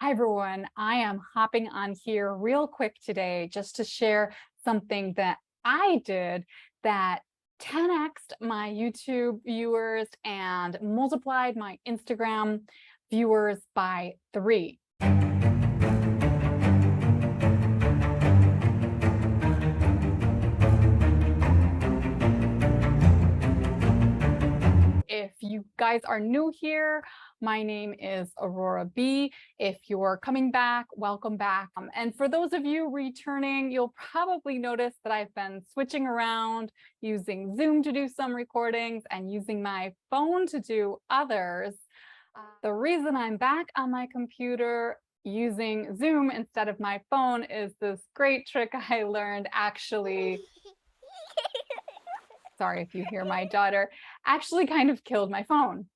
Hi, everyone. I am hopping on here real quick today just to share something that I did that 10x'd my YouTube viewers and multiplied my Instagram viewers by 3. If you guys are new here, my name is Aurora B. If you're coming back, welcome back. And for those of you returning, you'll probably notice that I've been switching around, using Zoom to do some recordings and using my phone to do others. The reason I'm back on my computer using Zoom instead of my phone is this great trick I learned actually. Sorry if you hear my daughter, actually kind of killed my phone.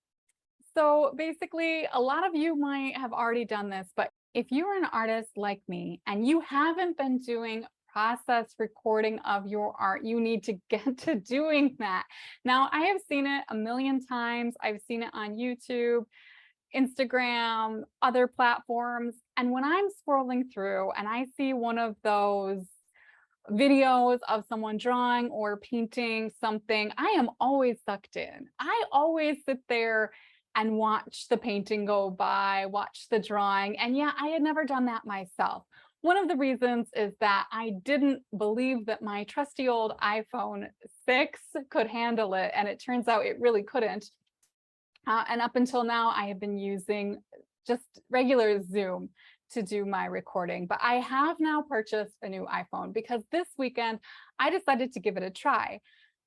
So basically, a lot of you might have already done this, but if you're an artist like me and you haven't been doing process recording of your art, you need to get to doing that. Now, I have seen it a million times. I've seen it on YouTube, Instagram, other platforms. And when I'm scrolling through and I see one of those videos of someone drawing or painting something, I am always sucked in. I always sit there and watch the painting go by, watch the drawing. And yeah, I had never done that myself. One of the reasons is that I didn't believe that my trusty old iPhone 6 could handle it. And it turns out it really couldn't. And up until now, I have been using just regular Zoom to do my recording, but I have now purchased a new iPhone because this weekend I decided to give it a try.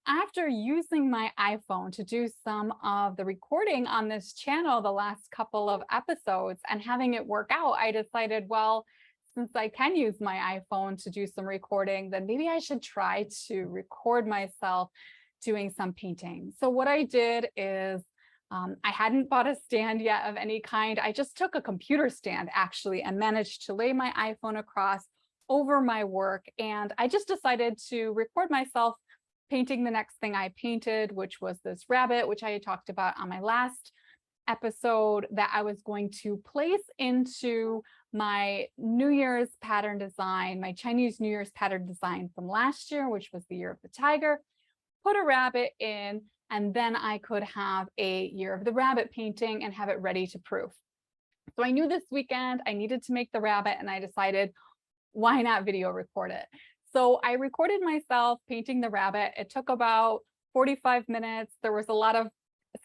After using my iPhone to do some of the recording on this channel the last couple of episodes and having it work out, I decided, well, since I can use my iPhone to do some recording, then maybe I should try to record myself doing some painting. So what I did is I hadn't bought a stand yet of any kind. I just took a computer stand actually and managed to lay my iPhone across over my work. And I just decided to record myself painting the next thing I painted, which was this rabbit, which I had talked about on my last episode, that I was going to place into my New Year's pattern design, my Chinese New Year's pattern design from last year, which was the Year of the Tiger, put a rabbit in, and then I could have a Year of the Rabbit painting and have it ready to proof. So I knew this weekend I needed to make the rabbit, and I decided, why not video record it? So I recorded myself painting the rabbit. It took about 45 minutes. There was a lot of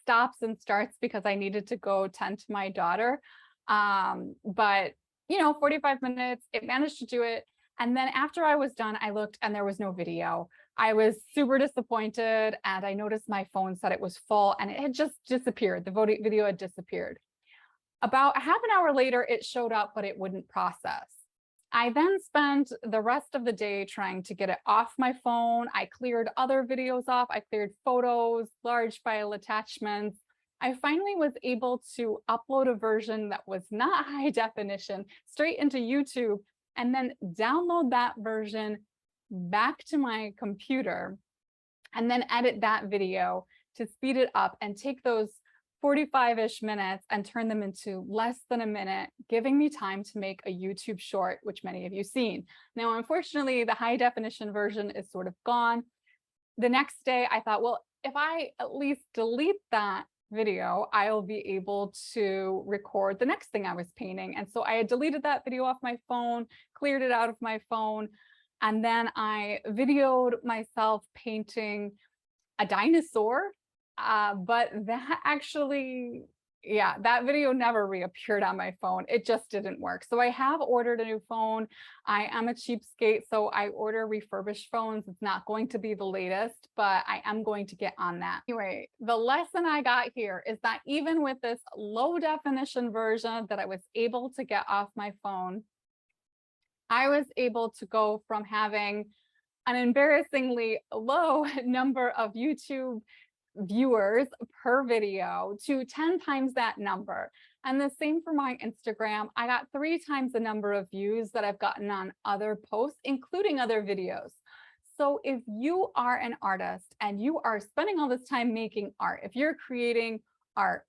stops and starts because I needed to go tend to my daughter. But 45 minutes, it managed to do it. And then after I was done, I looked and there was no video. I was super disappointed, and I noticed my phone said it was full and it had just disappeared. The video had disappeared. About half an hour later, it showed up, but it wouldn't process. I then spent the rest of the day trying to get it off my phone. I cleared other videos off. I cleared photos, large file attachments. I finally was able to upload a version that was not high definition straight into YouTube and then download that version back to my computer and then edit that video to speed it up and take those 45-ish minutes and turn them into less than a minute, giving me time to make a YouTube short, which many of you seen. Now, unfortunately, the high definition version is sort of gone. The next day, I thought, well, if I at least delete that video, I'll be able to record the next thing I was painting. And so I had deleted that video off my phone, cleared it out of my phone, and then I videoed myself painting a dinosaur. But that actually, yeah, that video never reappeared on my phone. It just didn't work. So I have ordered a new phone. I am a cheapskate, so I order refurbished phones. It's not going to be the latest, but I am going to get on that. Anyway, the lesson I got here is that even with this low definition version that I was able to get off my phone, I was able to go from having an embarrassingly low number of YouTube viewers per video to 10 times that number. And the same for my Instagram. I got 3 times the number of views that I've gotten on other posts, including other videos. So if you are an artist and you are spending all this time making art, if you're creating art,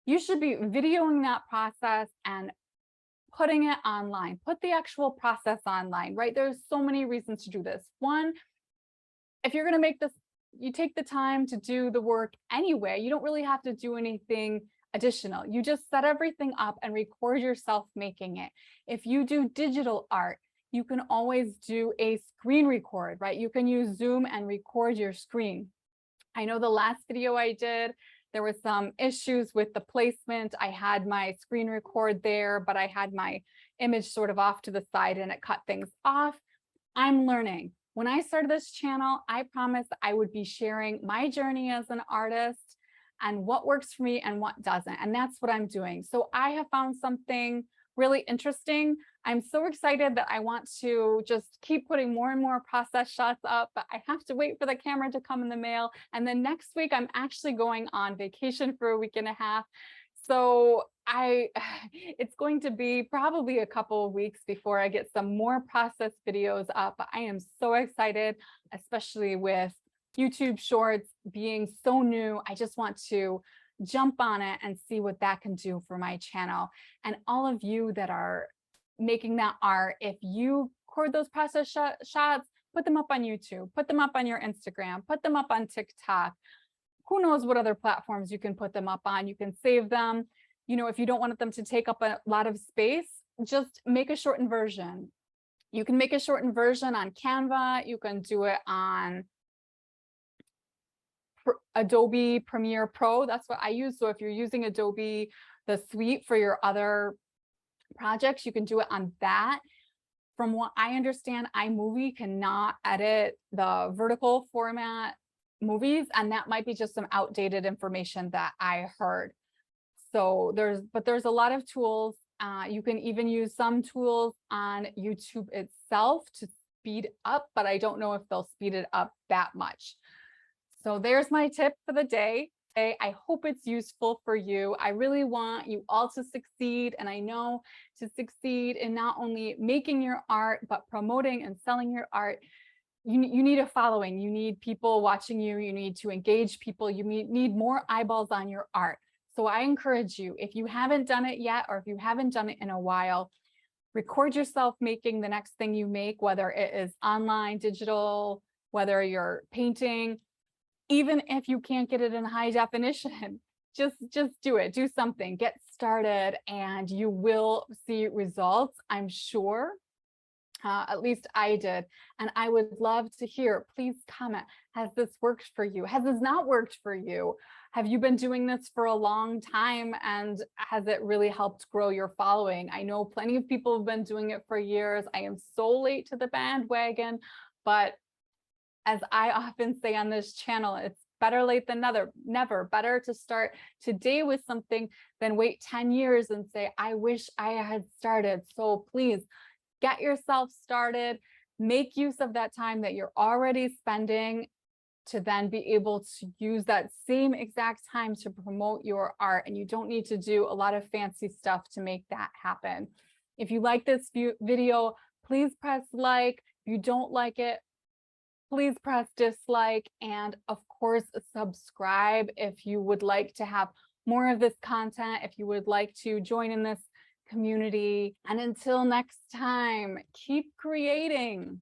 you should be videoing that process and putting it online, put the actual process online, right? There's so many reasons to do this. One, if you're going to make this, you take the time to do the work anyway. You don't really have to do anything additional. You just set everything up and record yourself making it. If you do digital art, you can always do a screen record, right? You can use Zoom and record your screen. I know the last video I did, there was some issues with the placement. I had my screen record there, but I had my image sort of off to the side and it cut things off. I'm learning. When I started this channel, I promised I would be sharing my journey as an artist and what works for me and what doesn't. And that's what I'm doing. So I have found something really interesting. I'm so excited that I want to just keep putting more and more process shots up, but I have to wait for the camera to come in the mail. And then next week, I'm actually going on vacation for a week and a half. So it's going to be probably a couple of weeks before I get some more process videos up. I am so excited, especially with YouTube Shorts being so new. I just want to jump on it and see what that can do for my channel. And all of you that are making that art, if you record those process shots, put them up on YouTube, put them up on your Instagram, put them up on TikTok. Who knows what other platforms you can put them up on. You can save them. You know, if you don't want them to take up a lot of space, just make a shortened version. You can make a shortened version on Canva. You can do it on Adobe Premiere Pro. That's what I use. So if you're using Adobe, the suite for your other projects, you can do it on that. From what I understand, iMovie cannot edit the vertical format movies, and that might be just some outdated information that I heard. So there's a lot of tools. You can even use some tools on YouTube itself to speed up, but I don't know if they'll speed it up that much. So there's my tip for the day. I hope it's useful for you. I really want you all to succeed. And I know to succeed in not only making your art, but promoting and selling your art, you need a following. You need people watching you. You need to engage people. You need more eyeballs on your art. So I encourage you, if you haven't done it yet, or if you haven't done it in a while, record yourself making the next thing you make, whether it is online, digital, whether you're painting. Even if you can't get it in high definition, just do it, do something, get started, and you will see results, I'm sure. At least I did. And I would love to hear, please comment. Has this worked for you? Has this not worked for you? Have you been doing this for a long time? And has it really helped grow your following? I know plenty of people have been doing it for years. I am so late to the bandwagon, but as I often say on this channel, it's better late than never. Better to start today with something than wait 10 years and say, I wish I had started. So please get yourself started, make use of that time that you're already spending to then be able to use that same exact time to promote your art. And you don't need to do a lot of fancy stuff to make that happen. If you like this video, please press like. If you don't like it, please press dislike, and of course, subscribe if you would like to have more of this content, if you would like to join in this community. And until next time, keep creating.